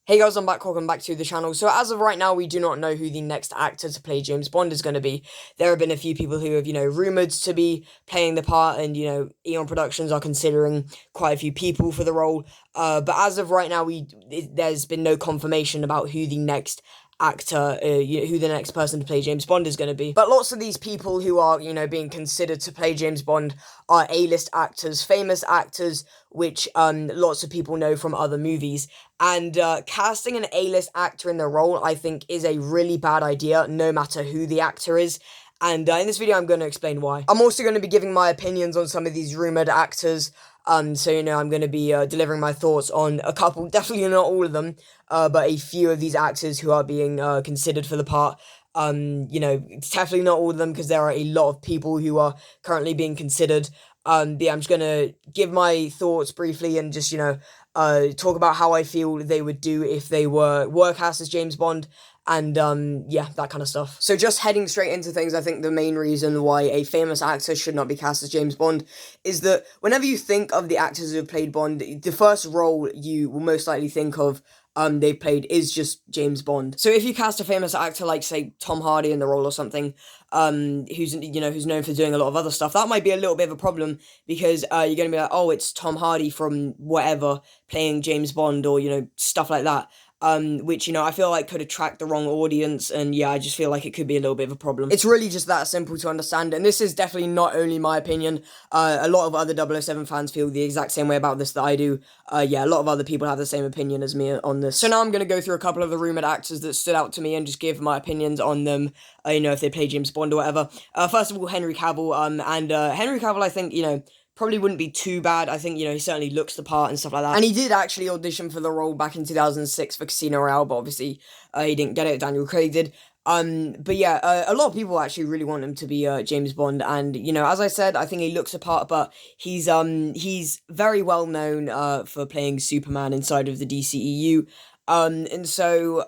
Hey guys, I'm back. Welcome back to the channel. So as of right now, we do not know who the next actor to play James Bond is going to be. There have been a few people who have, rumored to be playing the part, and, Eon Productions are considering quite a few people for the role. But as of right now, there's been no confirmation about who the next actor, who the next person to play James Bond is going to be. But lots of these people who are, being considered to play James Bond are A-list actors, famous actors, which lots of people know from other movies. And casting an A-list actor in the role, I think, is a really bad idea, no matter who the actor is. And in this video, I'm going to explain why. I'm also going to be giving my opinions on some of these rumored actors. So, I'm going to be delivering my thoughts on a couple, definitely not all of them, but a few of these actors who are being considered for the part. It's definitely not all of them because there are a lot of people who are currently being considered. But yeah, I'm just gonna give my thoughts briefly and just, talk about how I feel they would do if they were cast as James Bond, and yeah, that kind of stuff. So just heading straight into things, I think the main reason why a famous actor should not be cast as James Bond is that whenever you think of the actors who have played Bond, the first role you will most likely think of they've played is just James Bond. So if you cast a famous actor like, say, Tom Hardy in the role or something, who's known for doing a lot of other stuff, that might be a little bit of a problem because you're gonna be like, oh, it's Tom Hardy from whatever playing James Bond, or stuff like that. Which, I feel like could attract the wrong audience, and yeah, I just feel like it could be a little bit of a problem. It's really just that simple to understand, and this is definitely not only my opinion. A lot of other 007 fans feel the exact same way about this that I do. Yeah, a lot of other people have the same opinion as me on this. So now I'm going to go through a couple of the rumoured actors that stood out to me and just give my opinions on them, if they play James Bond or whatever. First of all, Henry Cavill, and Henry Cavill, I think, probably wouldn't be too bad. I think, he certainly looks the part and stuff like that. And he did actually audition for the role back in 2006 for Casino Royale, but obviously he didn't get it. Daniel Craig did. But yeah, a lot of people actually really want him to be James Bond, and as I said, I think he looks the part, but he's very well known for playing Superman inside of the DCEU. And so,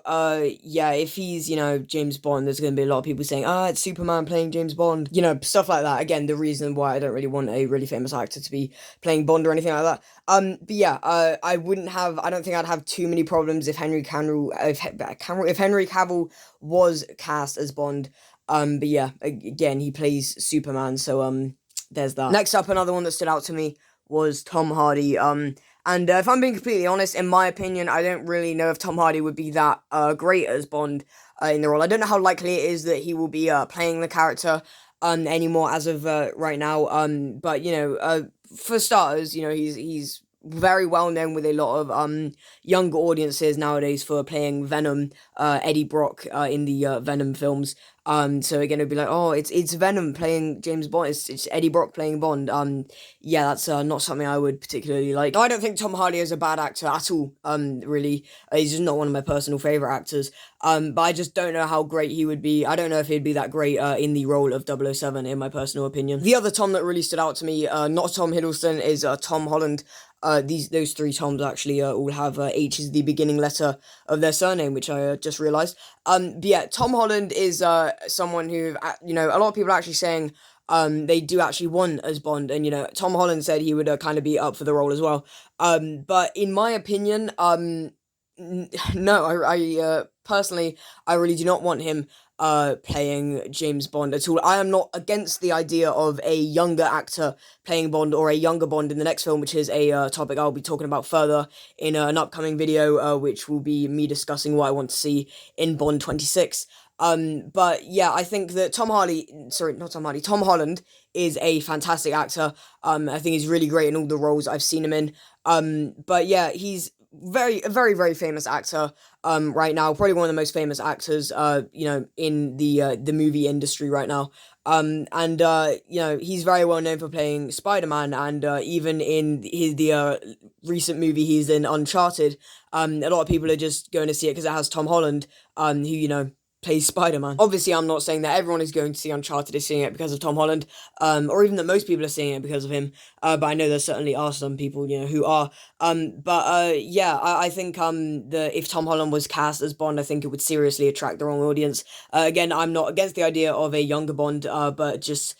yeah, if he's, James Bond, there's gonna be a lot of people saying, it's Superman playing James Bond, stuff like that. Again, the reason why I don't really want a really famous actor to be playing Bond or anything like that. But yeah, I don't think I'd have too many problems if Henry Cavill was cast as Bond. But yeah, again, he plays Superman, so, there's that. Next up, another one that stood out to me was Tom Hardy. And if I'm being completely honest, in my opinion, I don't really know if Tom Hardy would be that great as Bond in the role. I don't know how likely it is that he will be playing the character anymore as of right now. But for starters, he's very well known with a lot of younger audiences nowadays for playing Venom, Eddie Brock in the Venom films. So again, it'd be like, oh, it's Venom playing James Bond. It's Eddie Brock playing Bond. Yeah, that's not something I would particularly like. I don't think Tom Hardy is a bad actor at all. Really, he's just not one of my personal favorite actors. But I just don't know how great he would be. I don't know if he'd be that great in the role of 007, in my personal opinion. The other Tom that really stood out to me, not Tom Hiddleston, is Tom Holland. Those three Toms actually all have H as the beginning letter of their surname, which I just realised. But yeah, Tom Holland is someone who, a lot of people are actually saying they do actually want as Bond, and Tom Holland said he would kind of be up for the role as well. But in my opinion, no, I personally, I really do not want him playing James Bond at all. I am not against the idea of a younger actor playing Bond, or a younger Bond in the next film, which is a topic I'll be talking about further in an upcoming video, which will be me discussing what I want to see in Bond 26. But yeah, I think that Tom Holland is a fantastic actor. I think he's really great in all the roles I've seen him in. But yeah, he's a very, very famous actor right now, probably one of the most famous actors in the movie industry right now. And he's very well known for playing Spider-Man, and even in the recent movie he's in, Uncharted, a lot of people are just going to see it because it has Tom Holland, who plays Spider-Man. Obviously, I'm not saying that everyone is going to see Uncharted is seeing it because of Tom Holland, or even that most people are seeing it because of him, but I know there certainly are some people, who are. Yeah, I think if Tom Holland was cast as Bond, I think it would seriously attract the wrong audience. Again, I'm not against the idea of a younger Bond, but just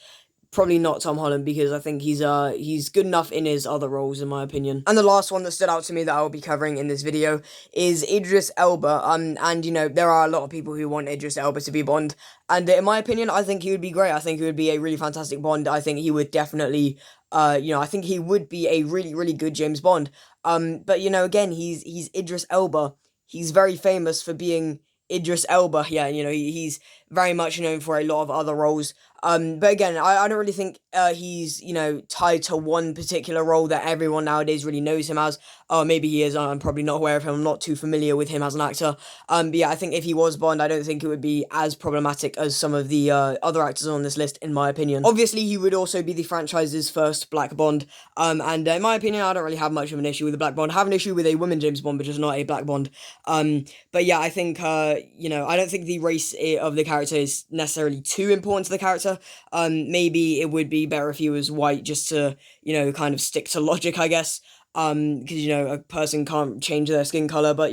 probably not Tom Holland, because I think he's good enough in his other roles, in my opinion. And the last one that stood out to me that I will be covering in this video is Idris Elba. And there are a lot of people who want Idris Elba to be Bond, and in my opinion, I think he would be great. I think he would be a really fantastic Bond. I think he would definitely, I think he would be a really, really good James Bond. But again, he's Idris Elba. He's very famous for being Idris Elba. Yeah, he's very much known for a lot of other roles. But again, I don't really think he's tied to one particular role that everyone nowadays really knows him as. Maybe he is. I'm probably not aware of him. I'm not too familiar with him as an actor. But yeah, I think if he was Bond, I don't think it would be as problematic as some of the other actors on this list, in my opinion. Obviously, he would also be the franchise's first black Bond. And in my opinion, I don't really have much of an issue with the black Bond. I have an issue with a woman James Bond, but just not a black Bond. But yeah, I think I don't think the race of the character is necessarily too important to the character. Maybe it would be better if he was white, just to kind of stick to logic, I guess. Because a person can't change their skin color, but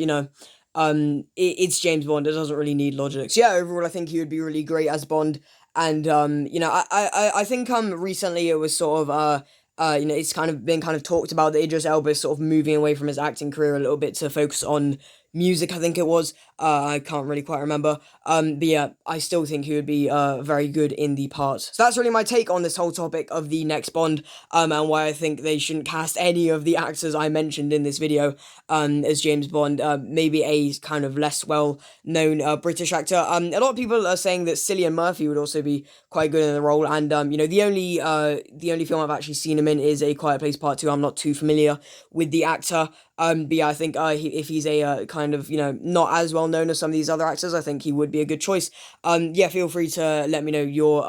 it's James Bond. It doesn't really need logic. So yeah, overall, I think he would be really great as Bond. And I think recently it was sort of it's kind of been talked about that Idris Elba is sort of moving away from his acting career a little bit to focus on music, I think it was. I can't really quite remember. But yeah, I still think he would be very good in the part. So that's really my take on this whole topic of the next Bond, and why I think they shouldn't cast any of the actors I mentioned in this video as James Bond. Maybe a kind of less well-known British actor. A lot of people are saying that Cillian Murphy would also be quite good in the role, and the only film I've actually seen him in is A Quiet Place Part 2. I'm not too familiar with the actor. But yeah, I think if he's a kind of not as well known as some of these other actors, I think he would be a good choice. Yeah, feel free to let me know your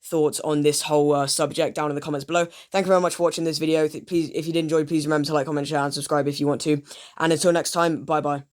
thoughts on this whole subject down in the comments below. Thank you very much for watching this video. Please, if you did enjoy, please remember to like, comment, share, and subscribe if you want to. And until next time, bye bye.